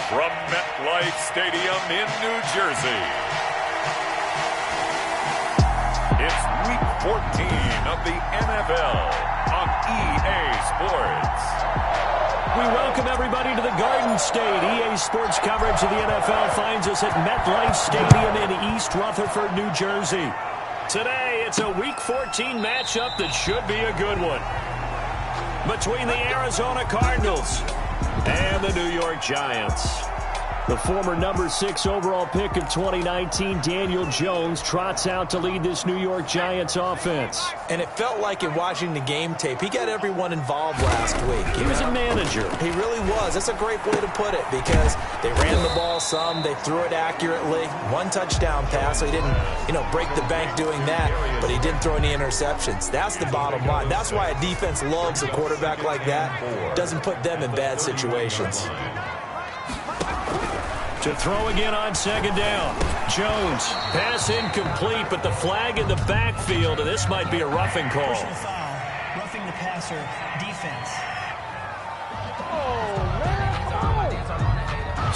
From MetLife Stadium in New Jersey, it's Week 14 of the NFL on EA Sports. We welcome everybody to the Garden State. EA Sports coverage of the NFL finds us at MetLife Stadium in East Rutherford, New Jersey. Today, it's a Week 14 matchup that should be a good one between the Arizona Cardinals and the New York Giants. The former number 6 overall pick of 2019, Daniel Jones, trots out to lead this New York Giants offense. And it felt like in watching the game tape, he got everyone involved last week. He was a manager. He really was. That's a great way to put it because they ran the ball some, they threw it accurately. One touchdown pass, so he didn't, break the bank doing that, but he didn't throw any interceptions. That's the bottom line. That's why a defense loves a quarterback like that. Doesn't put them in bad situations. To throw again on second down. Jones, pass incomplete, but the flag in the backfield, and this might be a roughing call. Personal foul, roughing the passer, defense.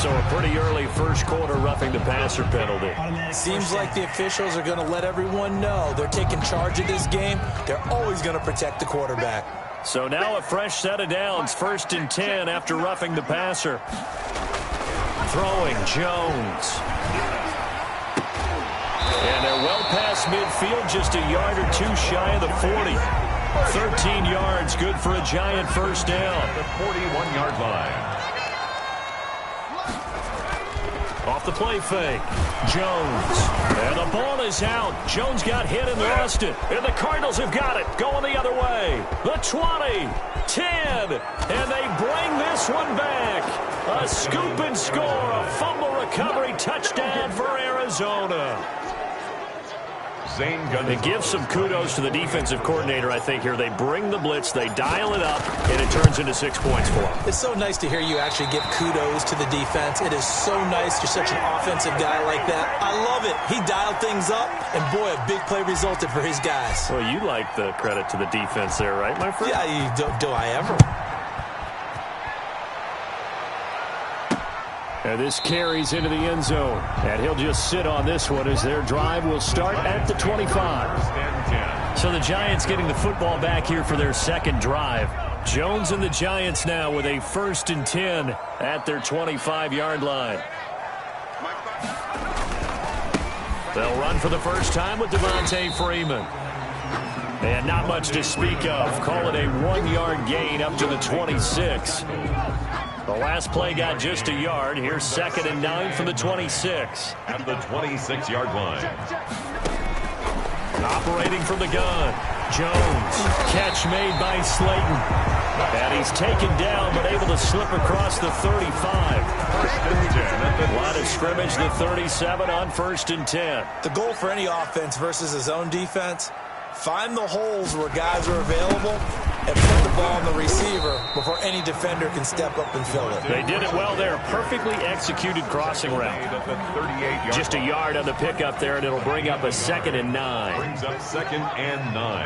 So a pretty early first quarter roughing the passer penalty. Seems like the officials are going to let everyone know they're taking charge of this game. They're always going to protect the quarterback. So now a fresh set of downs, 1st and 10 after roughing the passer. Throwing Jones. And they're well past midfield, just a yard or two shy of the 40. 13 yards, good for a Giant first down. The 41-yard line. Off the play fake. Jones. And the ball is out. Jones got hit and lost it. And the Cardinals have got it. Going the other way. The 20. 10. And they bring this one back. A scoop and score. A fumble recovery touchdown for Arizona. They give some kudos to the defensive coordinator, I think, here. They bring the blitz, they dial it up, and it turns into 6 points for them. It's so nice to hear you actually give kudos to the defense. It is so nice. You're such an offensive guy like that. I love it. He dialed things up, and boy, a big play resulted for his guys. Well, you like the credit to the defense there, right, my friend? Yeah, do I ever? And this carries into the end zone. And he'll just sit on this one as their drive will start at the 25. So the Giants getting the football back here for their second drive. Jones and the Giants now with a 1st and 10 at their 25-yard line. They'll run for the first time with Devontae Freeman. And not much to speak of. Call it a 1-yard gain up to the 26. The last play got just a yard. Here's 2nd and 9 from the 26. At the 26-yard line. Operating from the gun. Jones. Catch made by Slayton. And he's taken down but able to slip across the 35. Line of scrimmage, the 37 on 1st and 10. The goal for any offense versus his own defense, find the holes where guys are available and put the ball on the receiver before any defender can step up and fill it. They did it well there. Perfectly executed crossing route. Just a yard on the pickup there, and it'll bring up a 2nd and 9. Brings up 2nd and 9.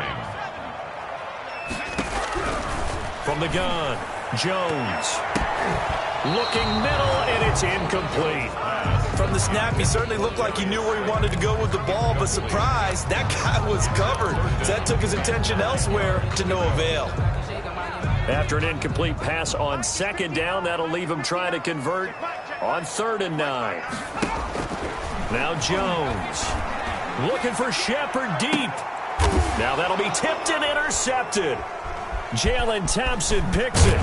From the gun, Jones. Looking middle, and it's incomplete. From the snap, he certainly looked like he knew where he wanted to go with the ball, but surprise, that guy was covered. So that took his attention elsewhere to no avail. After an incomplete pass on 2nd down, that'll leave him trying to convert on 3rd and 9. Now Jones looking for Shepard deep. Now that'll be tipped and intercepted. Jalen Thompson picks it.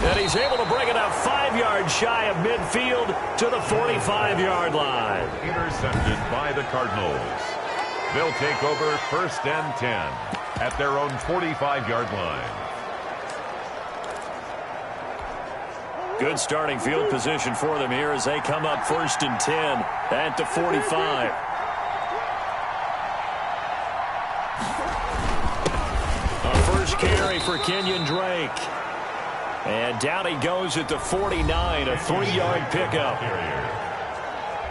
And he's able to bring it up 5 yards shy of midfield to the 45-yard line. Intercepted by the Cardinals. They'll take over 1st and 10 at their own 45-yard line. Good starting field position for them here as they come up 1st and 10 at the 45. A first carry for Kenyon Drake. And down he goes at the 49, a 3-yard pickup.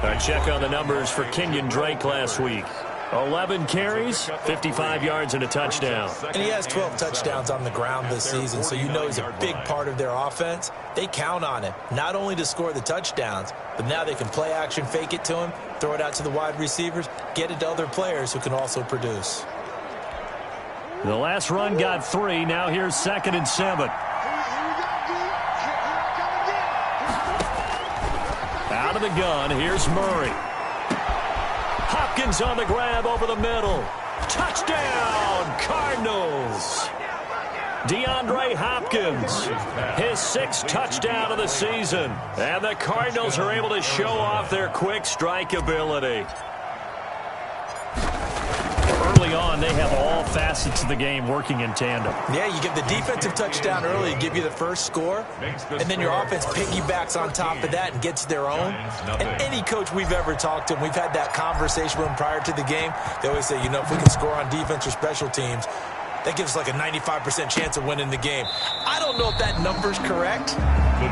A check on the numbers for Kenyon Drake last week. 11 carries, 55 yards, and a touchdown. And he has 12 touchdowns on the ground this season, so you know he's a big part of their offense. they count on him, not only to score the touchdowns, but now they can play action, fake it to him, throw it out to the wide receivers, get it to other players who can also produce. The last run got 3. Now here's 2nd and 7. Out of the gun, here's Murray. Hopkins on the grab over the middle. Touchdown, Cardinals. DeAndre Hopkins, his 6th touchdown of the season. And the Cardinals are able to show off their quick strike ability. Early on, they have all facets of the game working in tandem. Yeah, you give the defensive touchdown early, give you the first score, and then your offense piggybacks on top of that and gets their own. And any coach we've ever talked to, and we've had that conversation with them prior to the game, they always say, you know, if we can score on defense or special teams, that gives us like a 95% chance of winning the game. I don't know if that number's correct,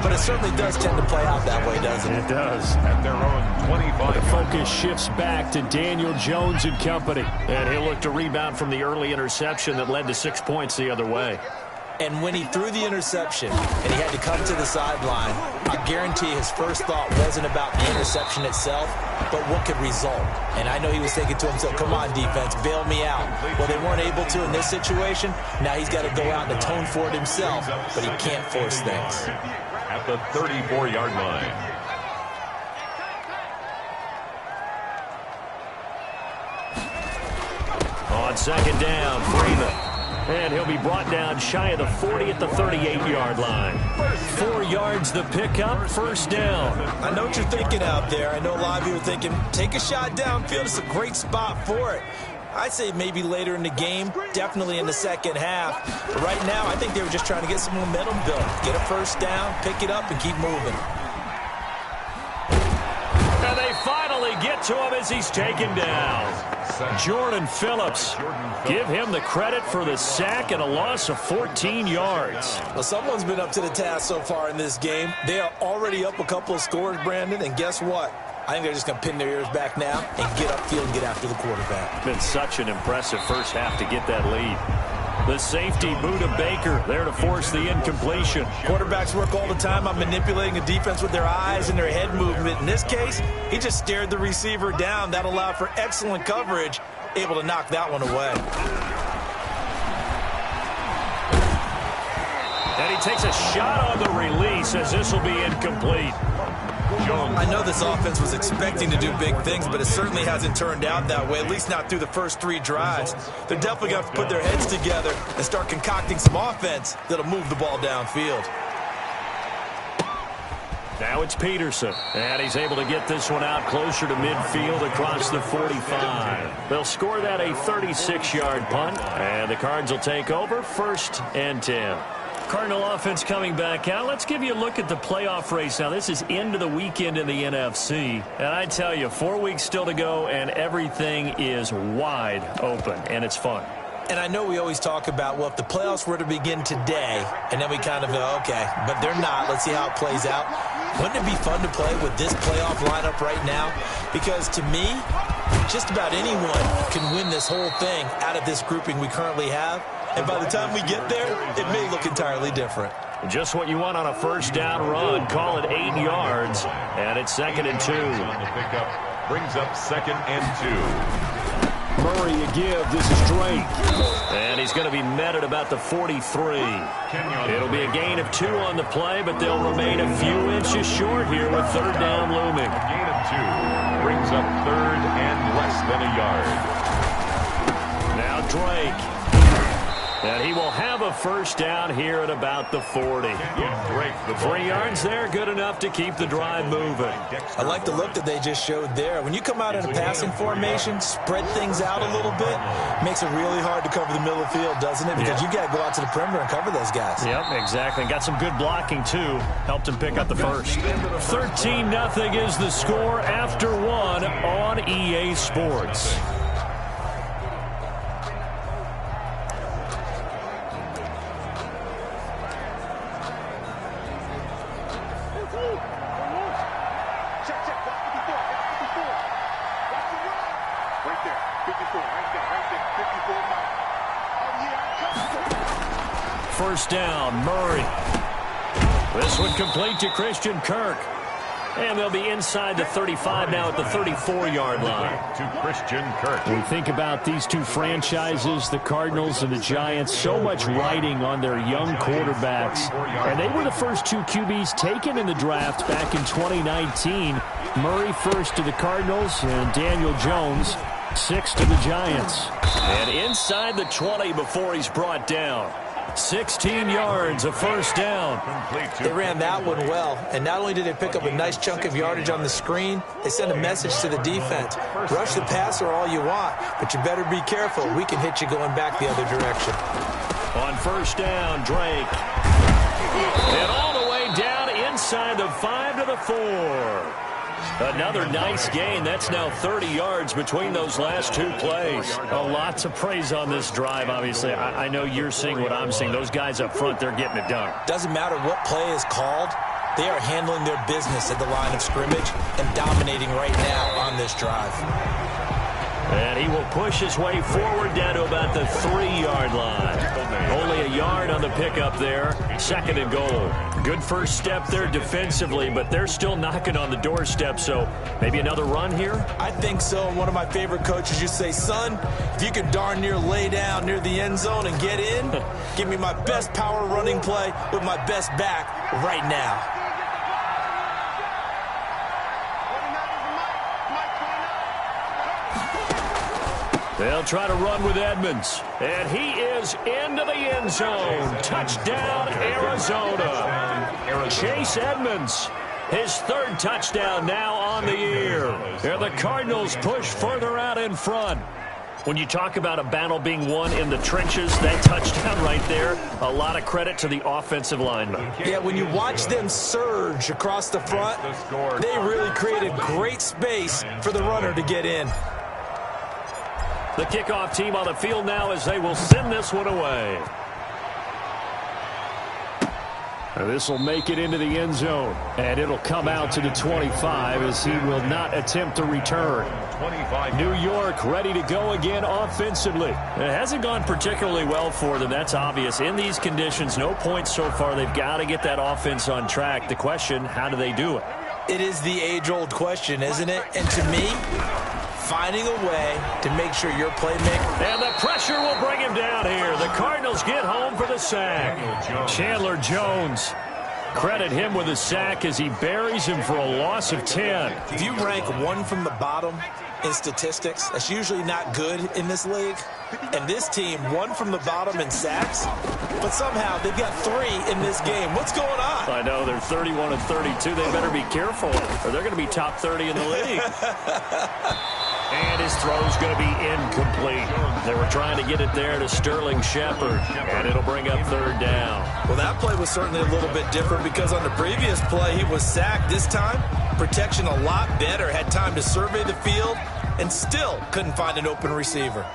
but it certainly does tend to play out that way, doesn't it? It does. At their own 25. The focus shifts back to Daniel Jones and company. And he'll look to rebound from the early interception that led to 6 points the other way. And when he threw the interception and he had to come to the sideline, I guarantee his first thought wasn't about the interception itself, but what could result. And I know he was thinking to himself, come on, defense, bail me out. Well, they weren't able to in this situation. Now he's got to go out and atone for it himself, but he can't force things. At the 34-yard line. On 2nd down, Freeman. And he'll be brought down shy of the 40 at the 38-yard line. 4 yards the pickup, 1st down. I know what you're thinking out there. I know a lot of you are thinking, take a shot downfield. It's a great spot for it. I'd say maybe later in the game, definitely in the second half. But right now, I think they were just trying to get some momentum built. Get a 1st down, pick it up, and keep moving. And they finally get to him as he's taken down. Jordan Phillips. Give him the credit for the sack and a loss of 14 yards. Well, someone's been up to the task so far in this game. They are already up a couple of scores, Brandon, and guess what? I think they're just going to pin their ears back now and get upfield and get after the quarterback. Been such an impressive first half to get that lead. The safety, Buda Baker, there to force the incompletion. Quarterbacks work all the time on manipulating the defense with their eyes and their head movement. In this case, he just stared the receiver down. That allowed for excellent coverage, able to knock that one away. And he takes a shot on the release as this will be incomplete. I know this offense was expecting to do big things, but it certainly hasn't turned out that way, at least not through the first 3 drives. They're definitely going to have to put their heads together and start concocting some offense that'll move the ball downfield. Now it's Peterson, and he's able to get this one out closer to midfield across the 45. They'll score that a 36-yard punt, and the Cards will take over 1st and 10. Cardinal offense coming back out. Let's give you a look at the playoff race. Now, this is into the weekend in the NFC. And I tell you, 4 weeks still to go, and everything is wide open, and it's fun. And I know we always talk about, well, if the playoffs were to begin today, and then we kind of go, okay, but they're not. Let's see how it plays out. Wouldn't it be fun to play with this playoff lineup right now? Because to me, just about anyone can win this whole thing out of this grouping we currently have. And by the time we get there, it may look entirely different. Just what you want on a 1st down run. Call it 8 yards. And it's 2nd and 2. On the pickup brings up 2nd and 2. Murray a give. This is Drake. And he's going to be met at about the 43. It'll be a gain of 2 on the play, but they'll remain a few inches short here with 3rd down looming. A gain of 2 brings up 3rd and less than a yard. Now Drake. And he will have a 1st down here at about the 40. 3 yards there, good enough to keep the drive moving. I like the look that they just showed there. When you come out in a passing formation, spread things out a little bit, makes it really hard to cover the middle of the field, doesn't it? Because you got to go out to the perimeter and cover those guys. Yep, exactly. Got some good blocking, too. Helped him pick up the 1st. 13-0 is the score after 1 on EA Sports. First down, Murray. This one complete to Christian Kirk. And they'll be inside the 35 now at the 34-yard line. To Christian Kirk. When we think about these two franchises, the Cardinals and the Giants, so much riding on their young quarterbacks. And they were the first two QBs taken in the draft back in 2019. Murray first to the Cardinals and Daniel Jones sixth to the Giants. And inside the 20 before he's brought down. 16 yards, a first down. They ran that one well, and not only did they pick up a nice chunk of yardage on the screen, they sent a message to the defense. Rush the passer all you want, but you better be careful. We can hit you going back the other direction. On first down, Drake. And all the way down inside the 5 to the 4. Another nice gain. That's now 30 yards between those last two plays. Lots of praise on this drive, obviously. I know you're seeing what I'm seeing. Those guys up front, they're getting it done. Doesn't matter what play is called. They are handling their business at the line of scrimmage and dominating right now on this drive. And he will push his way forward down to about the 3-yard line. Only a yard on the pickup there. Second and goal. Good first step there defensively, but they're still knocking on the doorstep, so maybe another run here? I think so. And one of my favorite coaches used to say, son, if you can darn near lay down near the end zone and get in, give me my best power running play with my best back right now. They'll try to run with Edmonds. And he is into the end zone. Touchdown, Arizona. Chase Edmonds, his third touchdown now on the year. And the Cardinals push further out in front. When you talk about a battle being won in the trenches, that touchdown right there, a lot of credit to the offensive linemen. Yeah, when you watch them surge across the front, they really created great space for the runner to get in. The kickoff team on the field now as they will send this one away. This will make it into the end zone. And it'll come out to the 25 as he will not attempt to return. New York ready to go again offensively. It hasn't gone particularly well for them. That's obvious. In these conditions, no points so far. They've got to get that offense on track. The question, how do they do it? It is the age-old question, isn't it? And to me, finding a way to make sure your playmaker. And the pressure will bring him down here. The Cardinals get home for the sack. Chandler Jones. Credit him with a sack as he buries him for a loss of 10. If you rank one from the bottom in statistics, that's usually not good in this league. And this team, one from the bottom in sacks, but somehow they've got 3 in this game. What's going on? I know, they're 31 and 32. They better be careful, or they're going to be top 30 in the league. And his throw's going to be incomplete. They were trying to get it there to Sterling Shepard, and it'll bring up third down. Well, that play was certainly a little bit different because on the previous play, he was sacked. This time, protection a lot better. Had time to survey the field and still couldn't find an open receiver.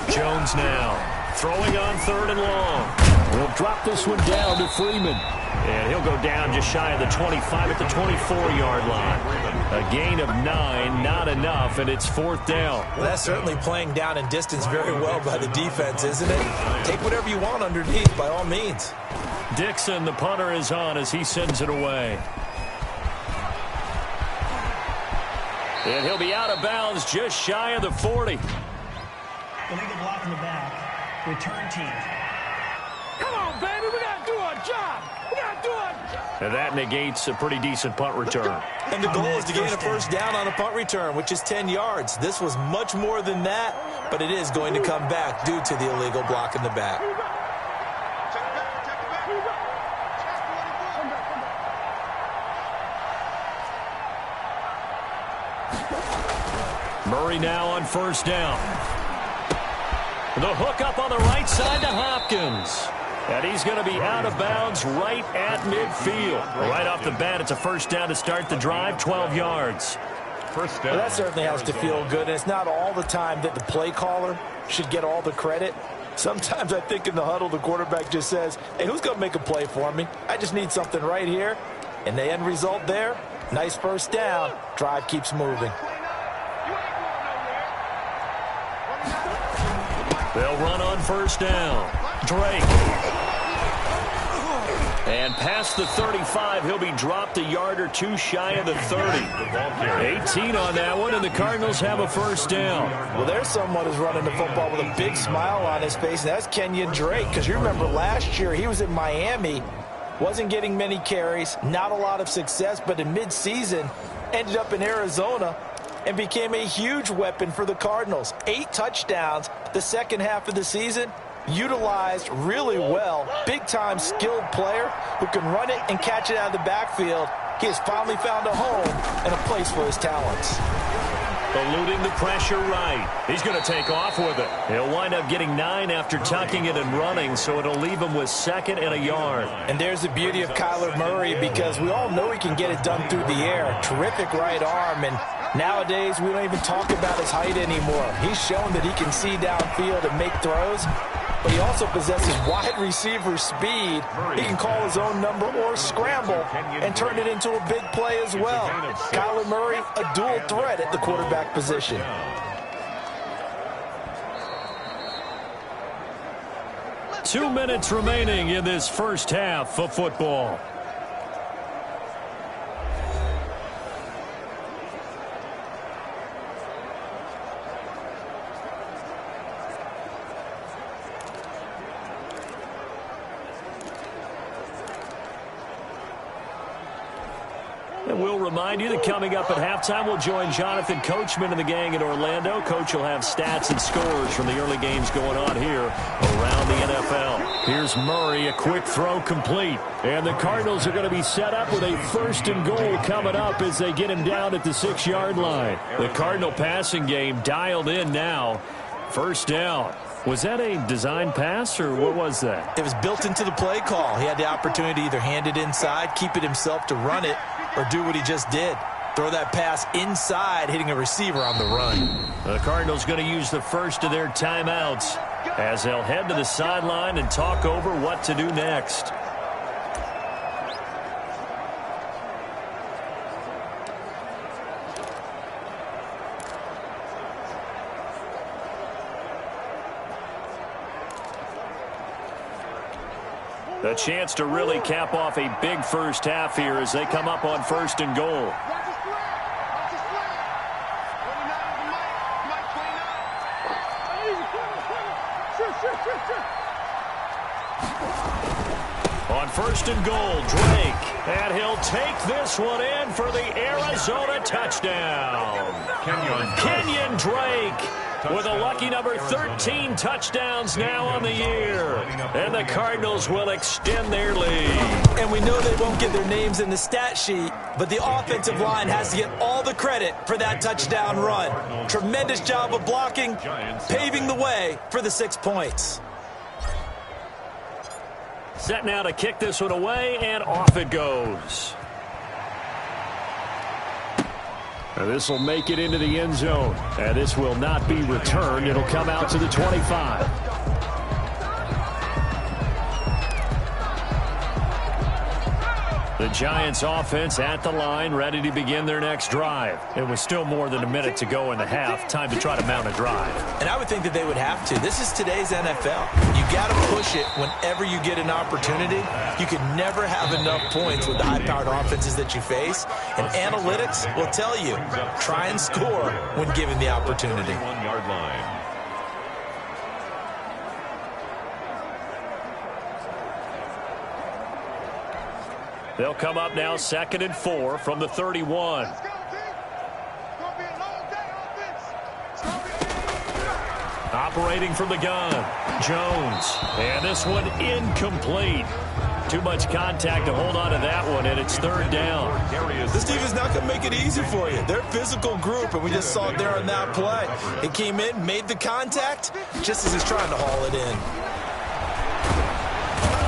Jones now throwing on third and long. We'll drop this one down to Freeman. And he'll go down just shy of the 25 at the 24-yard line. A gain of 9, not enough, and it's fourth down. Well, that's certainly playing down in distance very well by the defense, isn't it? Take whatever you want underneath, by all means. Dixon, the punter, is on as he sends it away. And he'll be out of bounds just shy of the 40. Illegal block in the back. Return team. Come on, baby. We got to do our job. We got to do our job. And that negates a pretty decent punt return. And the goal is to gain a first down on a punt return, which is 10 yards. This was much more than that, but it is going to come back due to the illegal block in the back. Murray now on first down. The hook up on the right side to Hopkins. And he's going to be out of bounds right at midfield. Right off the bat, it's a first down to start the drive, 12 yards. First down. Well, that certainly has to feel good. And it's not all the time that the play caller should get all the credit. Sometimes I think in the huddle, the quarterback just says, hey, who's going to make a play for me? I just need something right here. And the end result there, nice first down. Drive keeps moving. They'll run on first down. Drake. And past the 35, he'll be dropped a yard or two shy of the 30. 18 on that one, and the Cardinals have a first down. Well, there's someone who's running the football with a big smile on his face, and that's Kenyon Drake. Because you remember last year, he was in Miami, wasn't getting many carries, not a lot of success, but in midseason, ended up in Arizona and became a huge weapon for the Cardinals. 8 touchdowns the second half of the season. Utilized really well. Big-time skilled player who can run it and catch it out of the backfield. He has finally found a home and a place for his talents. Eluding the pressure right. He's going to take off with it. He'll wind up getting 9 after tucking it and running, so it'll leave him with 2nd and a yard. And there's the beauty of Kyler Murray, because we all know he can get it done through the air. Terrific right arm, and nowadays we don't even talk about his height anymore. He's shown that he can see downfield and make throws. But he also possesses wide receiver speed. He can call his own number or scramble and turn it into a big play as well. Kyler Murray, a dual threat at the quarterback position. Two minutes remaining in this first half of football. And we'll remind you that coming up at halftime, we'll join Jonathan Coachman and the gang in Orlando. Coach will have stats and scores from the early games going on here around the NFL. Here's Murray, a quick throw complete. And the Cardinals are going to be set up with a 1st and goal coming up as they get him down at the 6-yard line. The Cardinal passing game dialed in now. First down. Was that a design pass, or what was that? It was built into the play call. He had the opportunity to either hand it inside, keep it himself to run it, or do what he just did. Throw that pass inside, hitting a receiver on the run. The Cardinals going to use the first of their timeouts as they'll head to the sideline and talk over what to do next. A chance to really cap off a big first half here as they come up on 1st and goal. On 1st and goal, Drake. And he'll take this one in for the Arizona touchdown. Kenyon Drake with a lucky number 13 touchdowns now on the year. And the Cardinals will extend their lead. And we know they won't get their names in the stat sheet, but the offensive line has to get all the credit for that touchdown run. Tremendous job of blocking, paving the way for the 6 points. Set now to kick this one away, and off it goes. This will make it into the end zone. And this will not be returned. It'll come out to the 25. The Giants offense at the line, ready to begin their next drive. It was still more than a minute to go in the half. Time to try to mount a drive. And I would think that they would have to. This is today's NFL. You got to push it whenever you get an opportunity. You can never have enough points with the high-powered offenses that you face. And analytics will tell you, try and score when given the opportunity. 1-yard line. They'll come up now 2nd and 4 from the 31. Operating from the gun, Jones. And this one incomplete. Too much contact to hold on to that one, and it's 3rd down. This team is not going to make it easy for you. They're a physical group, and we just saw it there on that play. It came in, made the contact, just as he's trying to haul it in.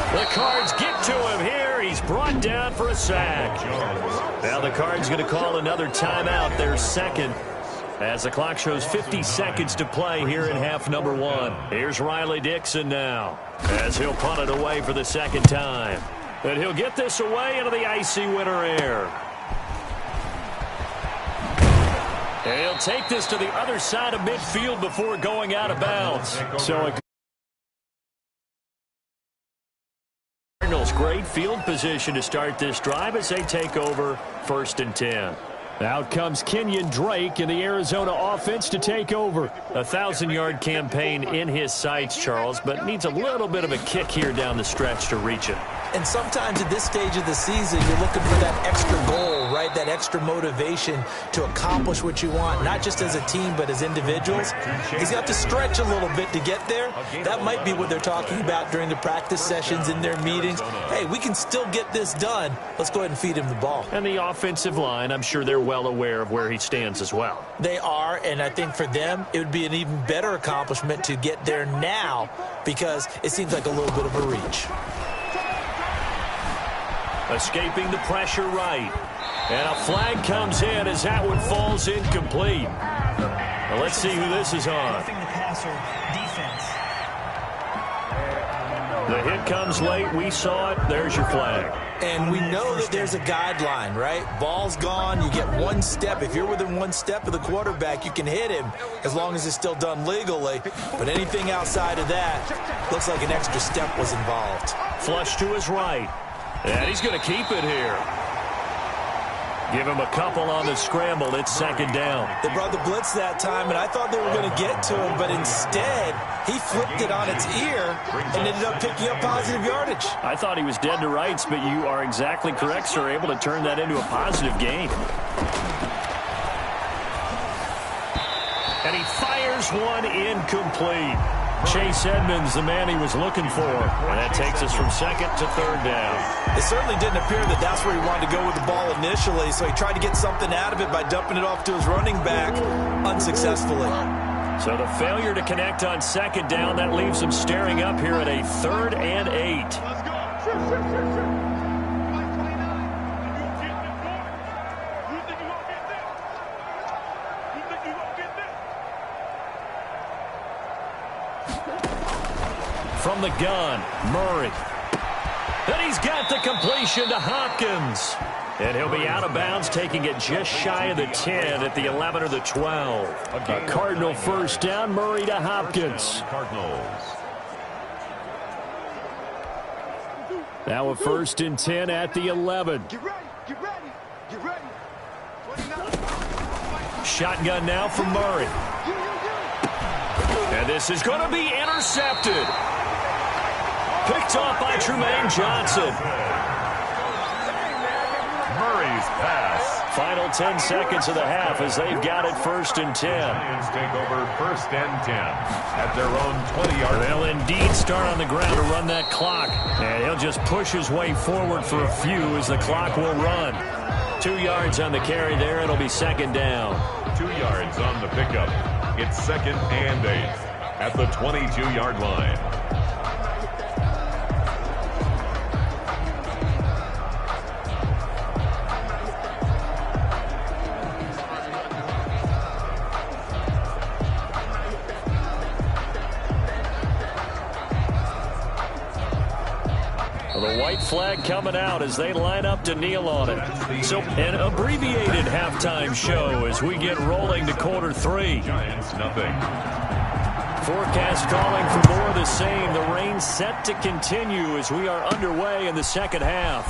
The Cards get to him here. He's brought down for a sack. Now the Cards going to call another timeout, their 2nd. as the clock shows 50 seconds to play here in half number one. Here's Riley Dixon now as he'll punt it away for the second time. And he'll get this away into the icy winter air. And he'll take this to the other side of midfield before going out of bounds. So Cardinals great field position to start this drive as they take over 1st and 10. Out comes Kenyon Drake in the Arizona offense to take over. A 1,000-yard campaign in his sights, Charles, but needs a little bit of a kick here down the stretch to reach it. And sometimes at this stage of the season, you're looking for that extra goal, right? That extra motivation to accomplish what you want, not just as a team, but as individuals. He's got to stretch a little bit to get there. That might be what they're talking about during the practice sessions in their meetings. Hey, we can still get this done. Let's go ahead and feed him the ball. And the offensive line, I'm sure they're well aware of where he stands as well. They are, and I think for them, it would be an even better accomplishment to get there now because it seems like a little bit of a reach. Escaping the pressure right. And a flag comes in as that one falls incomplete. Now let's see who this is on. Roughing the passer defense. The hit comes late. We saw it. There's your flag. And we know that there's a guideline, right? Ball's gone. You get one step. If you're within one step of the quarterback, you can hit him as long as it's still done legally. But anything outside of that, looks like an extra step was involved. Flush to his right. And he's going to keep it here. Give him a couple on the scramble. It's 2nd down. They brought the blitz that time, and I thought they were going to get to him, but instead, he flipped it on its ear and ended up picking up positive yardage. I thought he was dead to rights, but you are exactly correct, sir. Able to turn that into a positive gain. And he fires one incomplete. Chase Edmonds, the man he was looking for. And that takes us from 2nd to 3rd down. It certainly didn't appear that that's where he wanted to go with the ball initially, so he tried to get something out of it by dumping it off to his running back unsuccessfully. So the failure to connect on 2nd down, that leaves him staring up here at a 3rd and 8. Let's go. From the gun, Murray. Then he's got the completion to Hopkins. And he'll be out of bounds, taking it just shy of the 10 at the 11 or the 12. A Cardinal 1st down, Murray to Hopkins. Cardinals. Now a 1st and 10 at the 11. Get ready, get ready, get ready. 29. Shotgun now from Murray. And this is going to be intercepted. Picked off by Trumaine Johnson. Murray's pass. Final 10 seconds of the half as they've got it 1st and 10. Lions take over 1st and 10 at their own 20-yard. They'll indeed start on the ground to run that clock. And he'll just push his way forward for a few as the clock will run. 2 yards on the carry there. It'll be 2nd down. 2 yards on the pickup. It's 2nd and 8 at the 22-yard line. The white flag coming out as they line up to kneel on it. So an abbreviated halftime show as we get rolling to quarter 3. Giants nothing. Forecast calling for more of the same. The rain set to continue as we are underway in the 2nd half.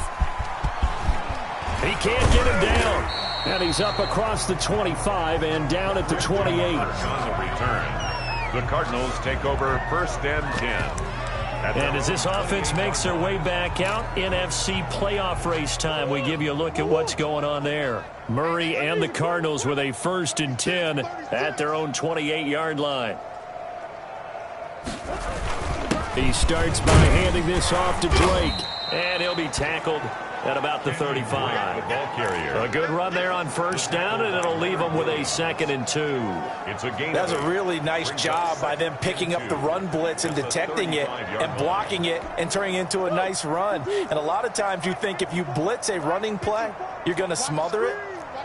He can't get him down. And he's up across the 25 and down at the 28. On the return, the Cardinals take over 1st and 10. And as this offense makes their way back out, NFC playoff race time, we give you a look at what's going on there. Murray and the Cardinals with a 1st and 10 at their own 28-yard line. He starts by handing this off to Drake. And he'll be tackled at about the 35. The ball carrier. A good run there on 1st down, and it'll leave them with a 2nd and 2. It's a game. That's a really nice job by them picking up the run blitz and detecting it and blocking it and turning it into a nice run. And a lot of times you think if you blitz a running play, you're going to smother it.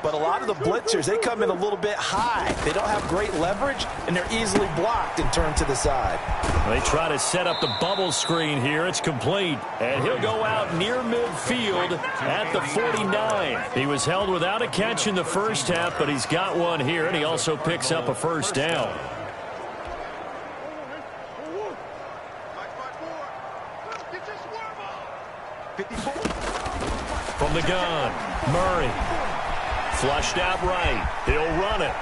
but a lot of the blitzers, they come in a little bit high. They don't have great leverage, and they're easily blocked and turned to the side. They try to set up the bubble screen here. It's complete, and he'll go out near midfield at the 49. He was held without a catch in the first half, but he's got one here, and he also picks up a first down. From the gun, Murray. Flushed out right. He'll run it.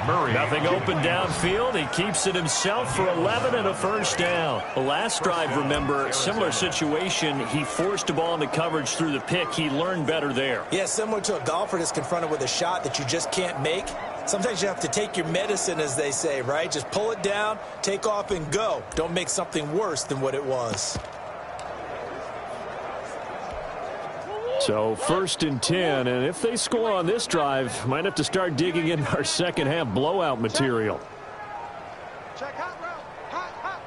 Murray. Nothing open downfield. He keeps it himself for 11 and a first down. The last drive, remember, similar situation. He forced the ball into coverage through the pick. He learned better there. Yeah, similar to a golfer that's confronted with a shot that you just can't make. Sometimes you have to take your medicine, as they say, right? Just pull it down, take off, and go. Don't make something worse than what it was. So 1st and 10, and if they score on this drive, might have to start digging in our second half blowout material. Check hot route. Hot.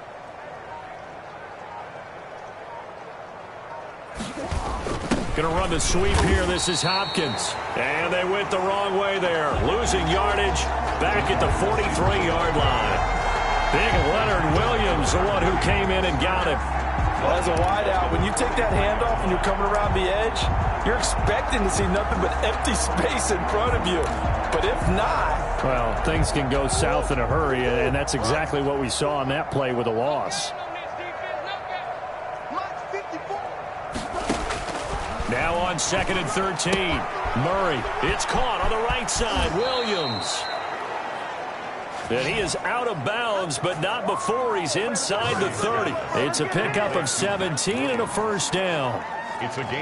Going to run the sweep here. This is Hopkins. And they went the wrong way there. Losing yardage back at the 43-yard line. Big Leonard Williams, the one who came in and got him. Well, as a wideout, when you take that handoff and you're coming around the edge, you're expecting to see nothing but empty space in front of you. But if not... Well, things can go south in a hurry, and that's exactly what we saw on that play with a loss. Now on 2nd and 13. Murray, it's caught on the right side. Williams. And he is out of bounds, but not before he's inside the 30. It's a pickup of 17 and a first down.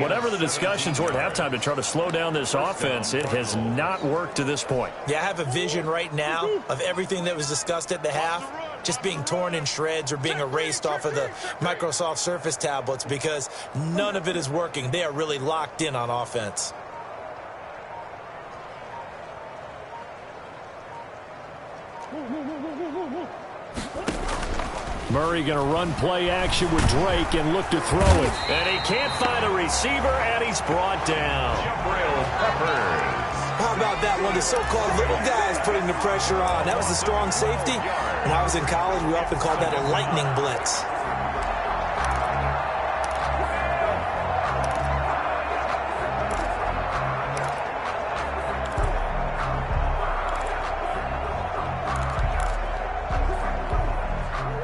Whatever the discussions were at halftime to try to slow down this offense, it has not worked to this point. Yeah, I have a vision right now of everything that was discussed at the half just being torn in shreds or being erased off of the Microsoft Surface tablets because none of it is working. They are really locked in on offense. Murray going to run play action with Drake and look to throw it. And he can't find a receiver, and he's brought down. How about that one? The so-called little guys putting the pressure on. That was the strong safety. When I was in college, we often called that a lightning blitz.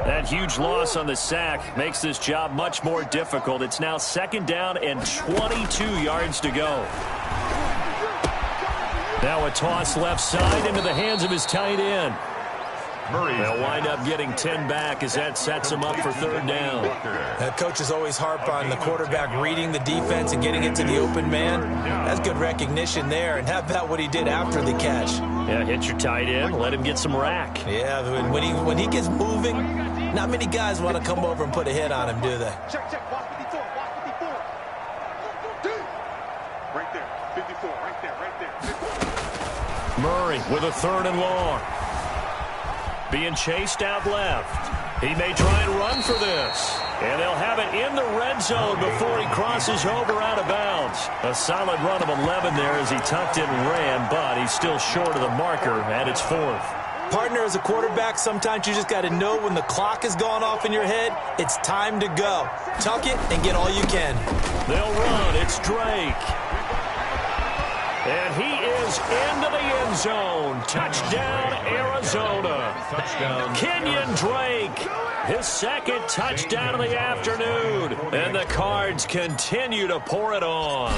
That huge loss on the sack makes this job much more difficult. It's now 2nd down and 22 yards to go. Now a toss left side into the hands of his tight end. They'll wind up getting 10 back as that sets him up for 3rd down. Coaches always harp on the quarterback reading the defense and getting it to the open man. That's good recognition there. And how about what he did after the catch? Yeah, hit your tight end, let him get some rack. Yeah, when he gets moving, not many guys want to come over and put a hit on him, do they? Check. Watch 54. Right there. 54. Right there. 54. Murray with a 3rd and long. Being chased out left. He may try and run for this. And they'll have it in the red zone before he crosses over out of bounds. A solid run of 11 there as he tucked it and ran, but he's still short of the marker, and it's 4th. Partner, as a quarterback, sometimes you just got to know when the clock has gone off in your head, it's time to go. Tuck it and get all you can. They'll run. It's Drake. And he is into the end zone. Touchdown, Arizona. Kenyon Drake, his 2nd touchdown of the afternoon. And the Cards continue to pour it on.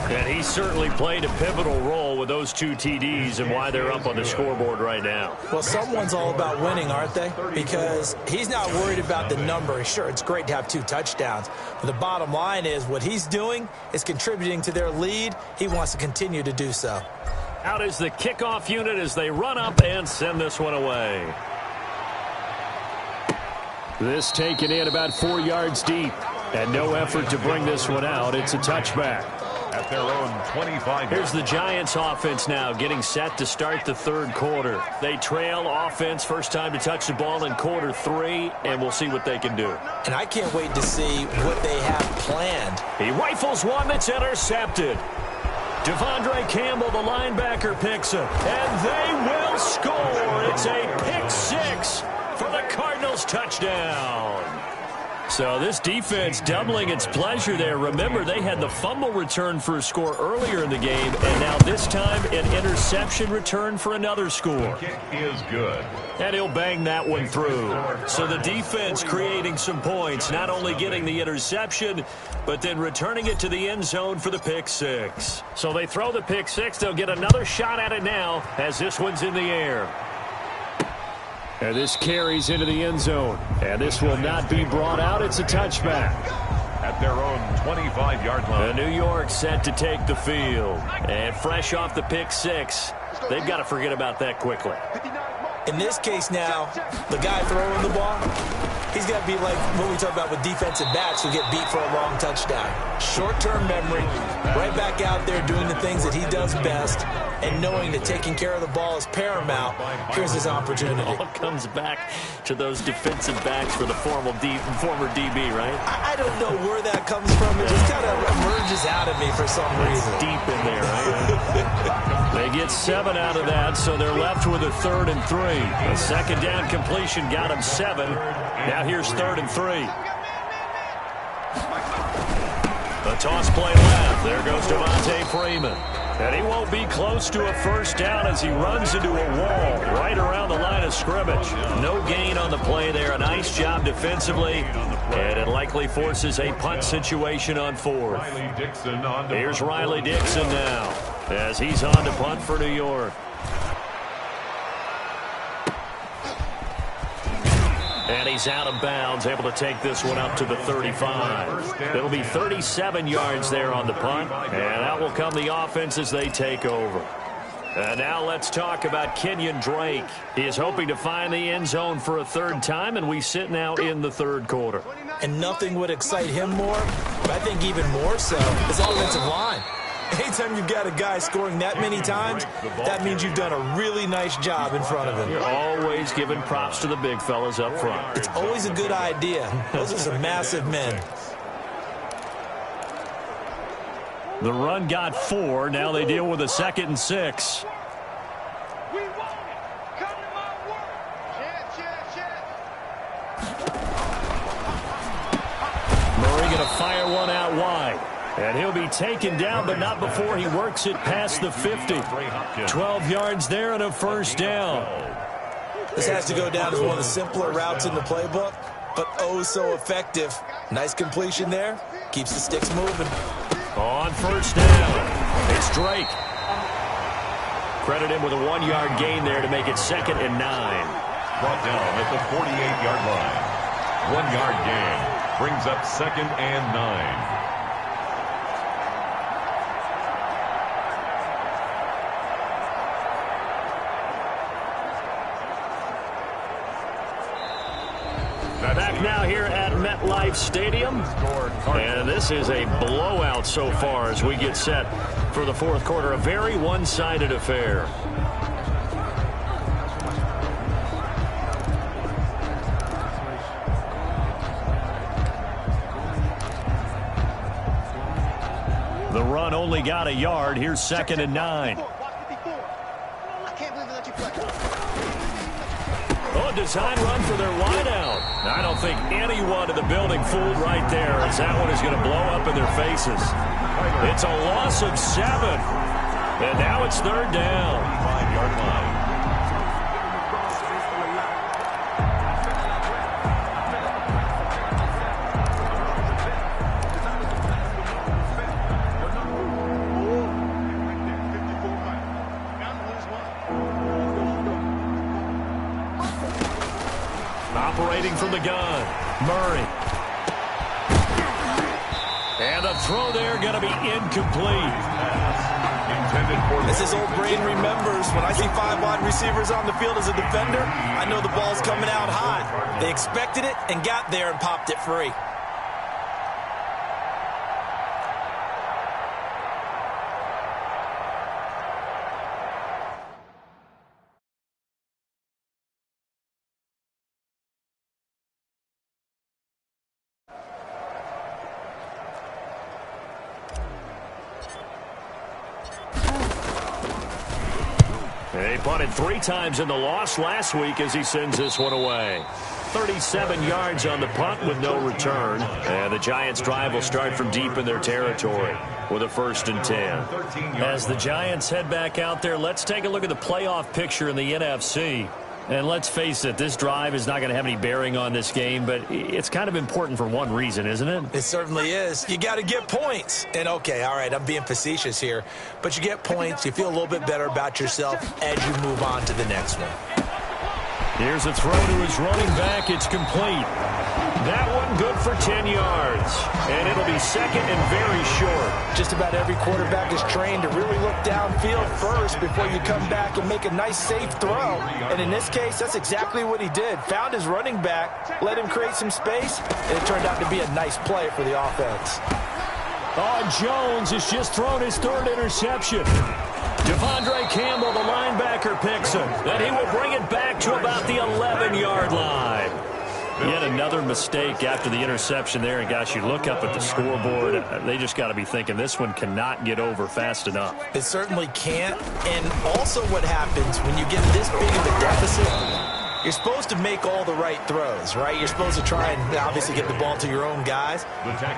And he certainly played a pivotal role with those 2 TDs and why they're up on the scoreboard right now. Well, someone's all about winning, aren't they? Because he's not worried about the number. Sure, it's great to have 2 touchdowns. But the bottom line is what he's doing is contributing to their lead. He wants to continue to do so. Out is the kickoff unit as they run up and send this one away. This taken in about 4 yards deep. And no effort to bring this one out. It's a touchback. at their own 25. Here's the Giants offense now getting set to start the third quarter. They trail offense, first time to touch the ball in quarter 3, and we'll see what they can do. And I can't wait to see what they have planned. He rifles one that's intercepted. Devondre Campbell, the linebacker, picks it, and they will score. It's a pick 6 for the Cardinals touchdown. So this defense doubling its pleasure there. Remember, they had the fumble return for a score earlier in the game, and now this time an interception return for another score. Kick is good. And he'll bang that one through. So the defense creating some points, not only getting the interception, but then returning it to the end zone for the pick 6. So they throw the pick 6. They'll get another shot at it now as this one's in the air. And this carries into the end zone. And this will not be brought out. It's a touchback. At their own 25-yard line. New York set to take the field. And fresh off the pick 6, they've got to forget about that quickly. In this case now, the guy throwing the ball, he's got to be like what we talk about with defensive backs who get beat for a long touchdown. Short-term memory, right back out there doing the things that he does best, and knowing that taking care of the ball is paramount. Here's his opportunity. It all comes back to those defensive backs for the former DB, right? I don't know where that comes from. It just kind of emerges out of me for some reason. Deep in there, right? They get 7 out of that, so they're left with a 3rd and 3. A second down completion got him 7. Now here's 3rd and 3. The toss play left. There goes Devontae Freeman. And he won't be close to a first down as he runs into a wall right around the line of scrimmage. No gain on the play there. A nice job defensively. And it likely forces a punt situation on 4th. Here's Riley Dixon now as he's on to punt for New York. And he's out of bounds, able to take this one up to the 35. It'll be 37 yards there on the punt, and out will come the offense as they take over. And now let's talk about Kenyon Drake. He is hoping to find the end zone for a 3rd time, and we sit now in the 3rd quarter. And nothing would excite him more, but I think even more so, his offensive line. Anytime you've got a guy scoring that many times, that means you've done a really nice job in front of him. You're always giving props to the big fellas up front. It's always a good idea. Those are some massive men. The run got 4. Now they deal with a 2nd and 6. We want it. Come to my work. Murray going to fire one out wide. And he'll be taken down, but not before he works it past the 50. 12 yards there and a first down. This has to go down as one of the simpler routes in the playbook, but oh so effective. Nice completion there. Keeps the sticks moving. On first down, it's Drake. Credit him with a 1-yard gain there to make it 2nd and 9. Brought down at the 48-yard line. 1-yard gain brings up 2nd and 9. Back now here at MetLife Stadium. And this is a blowout so far as we get set for the 4th quarter. A very one-sided affair. The run only got a yard. Here's 2nd and 9. Oh, design run for their wideout. I don't think anyone in the building fooled right there, as that one is going to blow up in their faces. It's a loss of 7. And now it's 3rd down. 5-yard line. Operating from the gun, Murray. And the throw there going to be incomplete. As his old brain remembers, when I see 5 wide receivers on the field as a defender, I know the ball's coming out high. They expected it and got there and popped it free. They punted 3 times in the loss last week as he sends this one away. 37 yards on the punt with no return. And the Giants' drive will start from deep in their territory with a 1st and 10. As the Giants head back out there, let's take a look at the playoff picture in the NFC. And let's face it, this drive is not going to have any bearing on this game, but it's kind of important for one reason, isn't it? It certainly is. You got to get points. And, okay, all right, I'm being facetious here, but you get points, you feel a little bit better about yourself as you move on to the next one. Here's a throw to his running back. It's complete. That one good for 10 yards. And it'll be second and very short. Just about every quarterback is trained to really look downfield first before you come back and make a nice, safe throw. And in this case, that's exactly what he did. Found his running back, let him create some space, and it turned out to be a nice play for the offense. Oh, Jones has just thrown his 3rd interception. Devondre Campbell, the linebacker, picks him. And he will bring it back to about the 11-yard line. Yet another mistake after the interception there. And, gosh, you look up at the scoreboard. They just got to be thinking this one cannot get over fast enough. It certainly can't. And also what happens when you get this big of a deficit, you're supposed to make all the right throws, right? You're supposed to try and obviously get the ball to your own guys.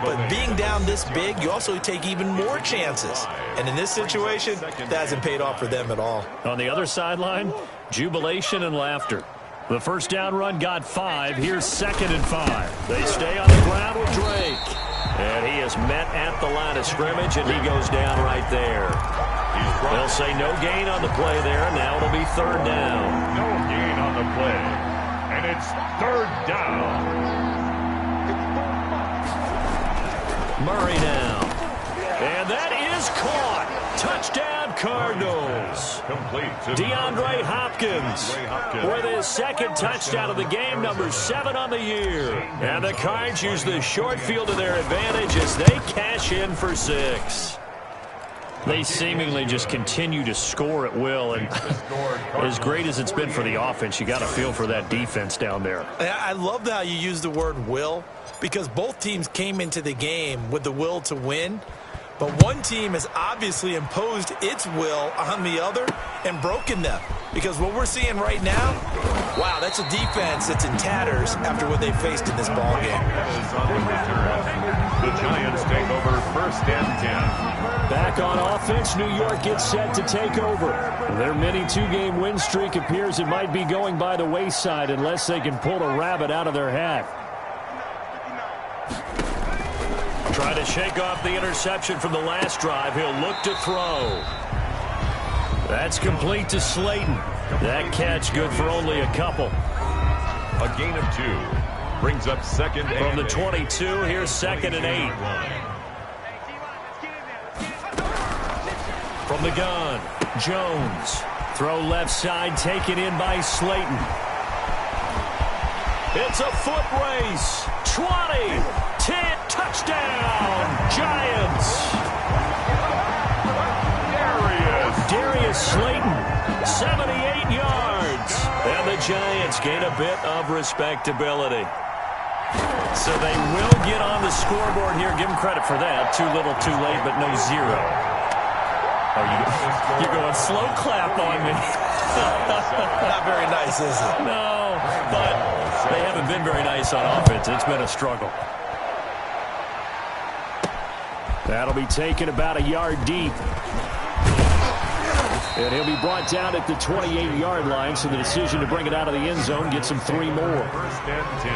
But being down this big, you also take even more chances. And in this situation, that hasn't paid off for them at all. On the other sideline, jubilation and laughter. The 1st down run got 5. Here's 2nd and 5. They stay on the ground with Drake. And he is met at the line of scrimmage, and he goes down right there. They'll say no gain on the play there, and now it'll be 3rd down. No gain on the play. And it's 3rd down. Murray now. And that is caught. Touchdown, Cardinals. DeAndre Hopkins with his 2nd touchdown of the game, number 7 on the year. And the Cards use the short field to their advantage as they cash in for 6. They seemingly just continue to score at will, and as great as it's been for the offense, you got to feel for that defense down there. I love how you use the word will, because both teams came into the game with the will to win. But one team has obviously imposed its will on the other and broken them. Because what we're seeing right now, wow, that's a defense that's in tatters after what they faced in this ballgame. The Giants take over 1st and 10. Back on offense, New York gets set to take over. Their mini 2-game win streak appears it might be going by the wayside unless they can pull a rabbit out of their hat. Trying to shake off the interception from the last drive. He'll look to throw. That's complete to Slayton. That catch good for only a couple. A gain of 2. Brings up 2nd and 8. From the 22, here's 2nd and 8. From the gun, Jones. Throw left side, taken in by Slayton. It's a foot race. 20, 10, touchdown, Giants. Darius Slayton, 78 yards. And the Giants gain a bit of respectability. So they will get on the scoreboard here. Give them credit for that. Too little, too late, but no 0. Oh, you're going slow clap on me. Not very nice, is it? No, but they haven't been very nice on offense. It's been a struggle. That'll be taken about a yard deep. And he'll be brought down at the 28-yard line, so the decision to bring it out of the end zone gets him 3 more. 1st and 10.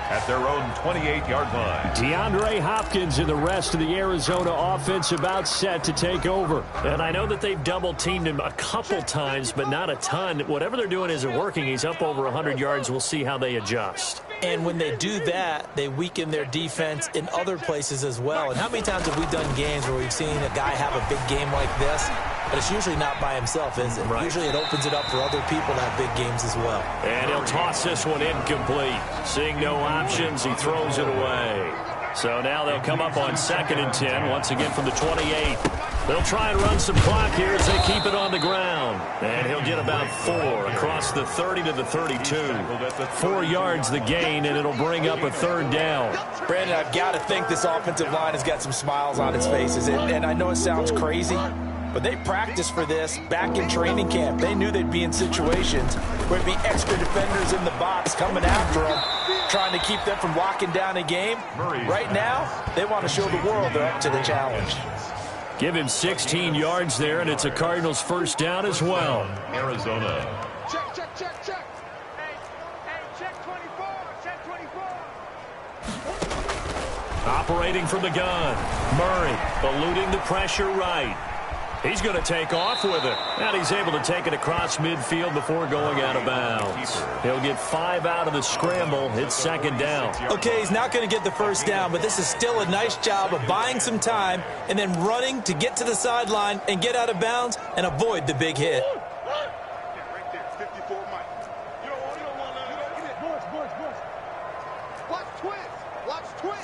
At their own 28-yard line. DeAndre Hopkins and the rest of the Arizona offense about set to take over. And I know that they've double-teamed him a couple times, but not a ton. Whatever they're doing isn't working. He's up over 100 yards. We'll see how they adjust. And when they do that, they weaken their defense in other places as well. And how many times have we done games where we've seen a guy have a big game like this? But it's usually not by himself, is it? Right. Usually it opens it up for other people to have big games as well. And he'll toss this one incomplete. Seeing no options, he throws it away. So now they'll come up on 2nd and 10, once again from the 28. They'll try and run some clock here as they keep it on the ground. And he'll get about 4 across the 30 to the 32. 4 yards the gain, and it'll bring up a 3rd down. Brandon, I've got to think this offensive line has got some smiles on its faces. And I know it sounds crazy, but they practiced for this back in training camp. They knew they'd be in situations where there'd be extra defenders in the box coming after them, trying to keep them from locking down a game. Right now, they want to show the world they're up to the challenge. Give him 16 yards there, and it's a Cardinals first down as well. Arizona. Check, check, check, check. Hey, check 24, check 24. Operating from the gun. Murray eluding the pressure right. He's going to take off with it. And he's able to take it across midfield before going out of bounds. He'll get 5 out of the scramble. It's second down. Okay, he's not going to get the first down, but this is still a nice job of buying some time and then running to get to the sideline and get out of bounds and avoid the big hit. Right there, 54 Mike. You don't want to get it. Boys. Watch twins.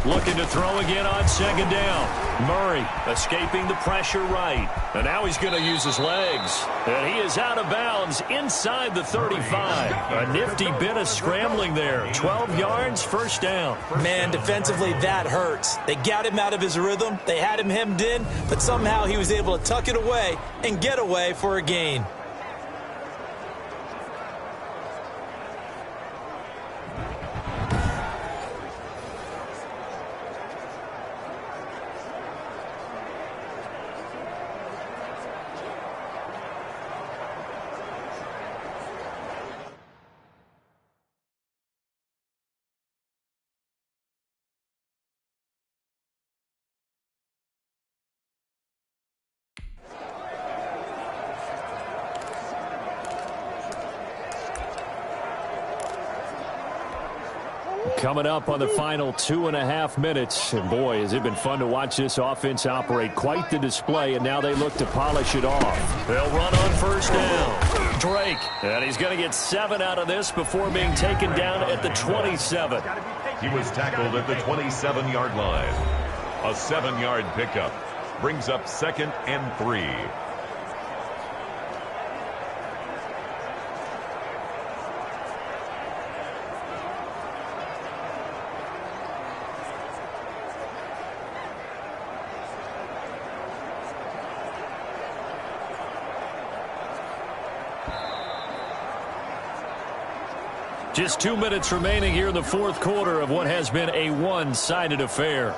Looking to throw again on second down. Murray escaping the pressure right. And now he's going to use his legs. And he is out of bounds inside the 35. A nifty bit of scrambling there. 12 yards, first down. Man, defensively, that hurts. They got him out of his rhythm. They had him hemmed in, but somehow he was able to tuck it away and get away for a gain. Coming up on the final 2.5 minutes. And boy, has it been fun to watch this offense operate. Quite the display, and now they look to polish it off. They'll run on first down. Drake, and he's going to get 7 out of this before being taken down at the 27. He was tackled at the 27-yard line. A 7-yard pickup brings up 2nd and 3. Just 2 minutes remaining here in the fourth quarter of what has been a one-sided affair.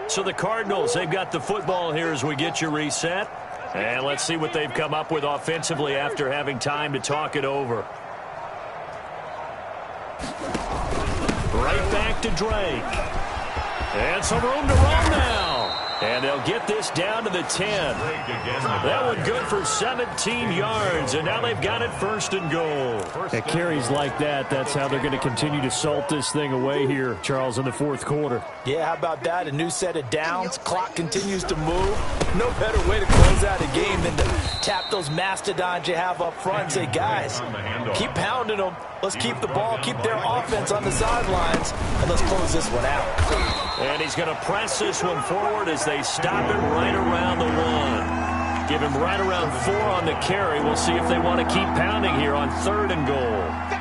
So the Cardinals, they've got the football here as we get you reset. And let's see what they've come up with offensively after having time to talk it over. Right back to Drake. And some room to run now. And they'll get this down to the 10. That one good for 17 yards. And now they've got it first and goal. At carries like that, that's how they're going to continue to salt this thing away here, Charles, in the fourth quarter. Yeah, how about that? A new set of downs. Clock continues to move. No better way to close out a game than to tap those mastodons you have up front and say, guys, keep pounding them. Let's keep the ball, keep their offense on the sidelines, and let's close this one out. And he's going to press this one forward as they stop it right around the 1. Give him right around 4 on the carry. We'll see if they want to keep pounding here on 3rd and goal.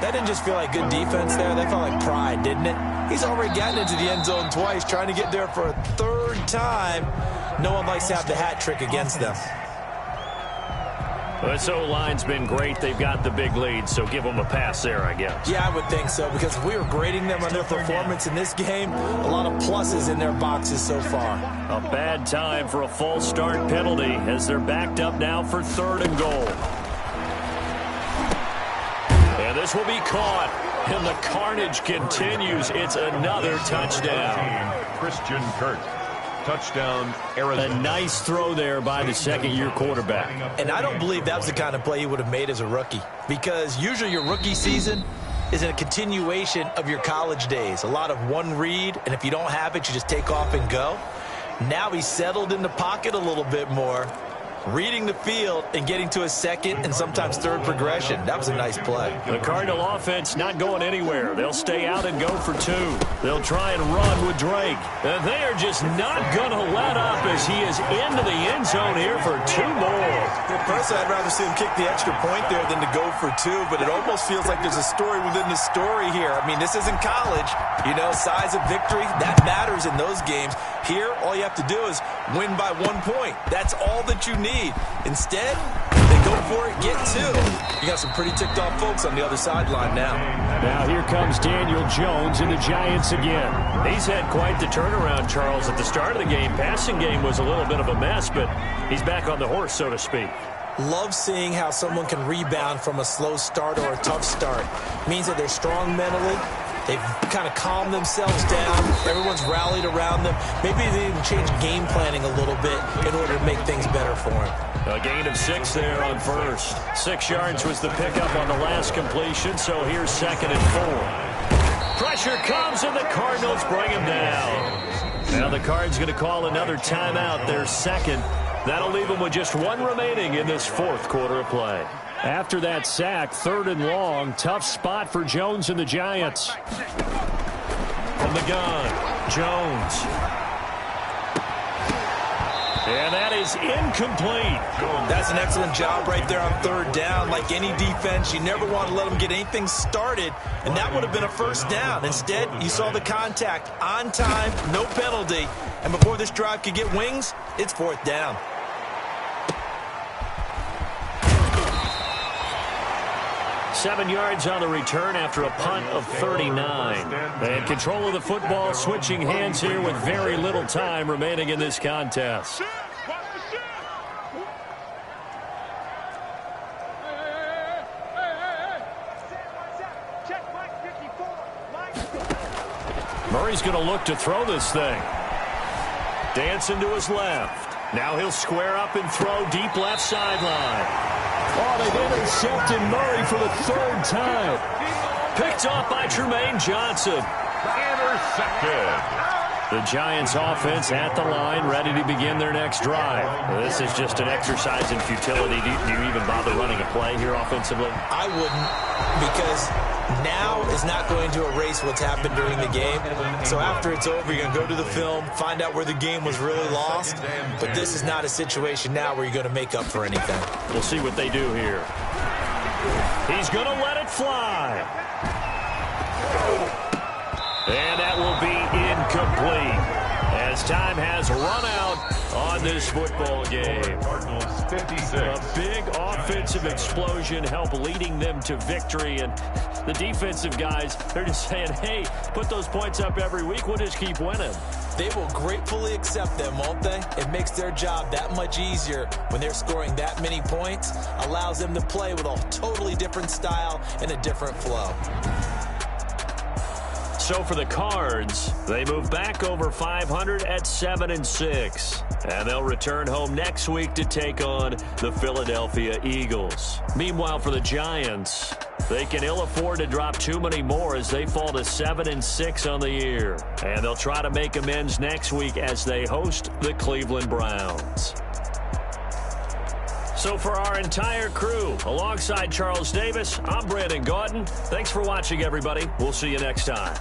That didn't just feel like good defense there. That felt like pride, didn't it? He's already gotten into the end zone twice, trying to get there for a 3rd time. No one likes to have the hat trick against them. This O-line's been great. They've got the big lead, so give them a pass there, I guess. Yeah, I would think so, because if we were grading them on their performance in this game, a lot of pluses in their boxes so far. A bad time for a false start penalty as they're backed up now for 3rd and goal. And this will be caught, and the carnage continues. It's another touchdown. Christian Kirk. Touchdown, Arizona. A nice throw there by the second-year quarterback. And I don't believe that was the kind of play he would have made as a rookie, because usually your rookie season is a continuation of your college days. A lot of one read, and if you don't have it, you just take off and go. Now he's settled in the pocket a little bit more, reading the field and getting to a second and sometimes third progression. That was a nice play. The Cardinal offense not going anywhere. They'll stay out and go for 2. They'll try and run with Drake. And they are just not going to let up as he is into the end zone here for 2 more. Well, personally, I'd rather see him kick the extra point there than to go for 2, but it almost feels like there's a story within the story here. I mean, this isn't college. You know, size of victory, that matters in those games. Here, all you have to do is win by 1 point. That's all that you need. Instead, they go for it, get 2. You got some pretty ticked off folks on the other sideline now. Now here comes Daniel Jones and the Giants again. He's had quite the turnaround, Charles. At the start of the game, passing game was a little bit of a mess, but he's back on the horse, so to speak. Love seeing how someone can rebound from a slow start or a tough start. It means that they're strong mentally. They've kind of calmed themselves down. Everyone's rallied around them. Maybe they even changed game planning a little bit in order to make things better for them. A gain of 6 there on first. 6 yards was the pickup on the last completion, so here's 2nd and 4. Pressure comes, and the Cardinals bring him down. Now the Cards going to call another timeout, their 2nd. That'll leave them with just 1 remaining in this 4th quarter of play. After that sack, 3rd and long. Tough spot for Jones and the Giants. From the gun, Jones. And that is incomplete. That's an excellent job right there on 3rd down. Like any defense, you never want to let them get anything started, and that would have been a 1st down. Instead, you saw the contact on time, no penalty, and before this drive could get wings, it's 4th down. Seven yards on the return after a punt of 39. And control of the football switching hands here with very little time remaining in this contest. Murray's going to look to throw this thing. Dancing to his left. Now he'll square up and throw deep left sideline. Oh, they've intercepted Murray for the 3rd time. Picked off by Tremaine Johnson. Intercepted. The Giants offense at the line, ready to begin their next drive. This is just an exercise in futility. Do you even bother running a play here offensively? I wouldn't, because now is not going to erase what's happened during the game. So after it's over, you're going to go to the film, find out where the game was really lost. But this is not a situation now where you're going to make up for anything. We'll see what they do here. He's going to let it fly. And that will be incomplete as time has run out on this football game. Cardinals 56. A big offensive explosion helped leading them to victory, and the defensive guys, they're just saying, hey, put those points up every week, we'll just keep winning. They will gratefully accept them, won't they? It makes their job that much easier when they're scoring that many points, allows them to play with a totally different style and a different flow. So for the Cards, they move back over 500 at 7-6. And they'll return home next week to take on the Philadelphia Eagles. Meanwhile, for the Giants, they can ill afford to drop too many more as they fall to 7-6 on the year. And they'll try to make amends next week as they host the Cleveland Browns. So for our entire crew, alongside Charles Davis, I'm Brandon Gaudin. Thanks for watching, everybody. We'll see you next time.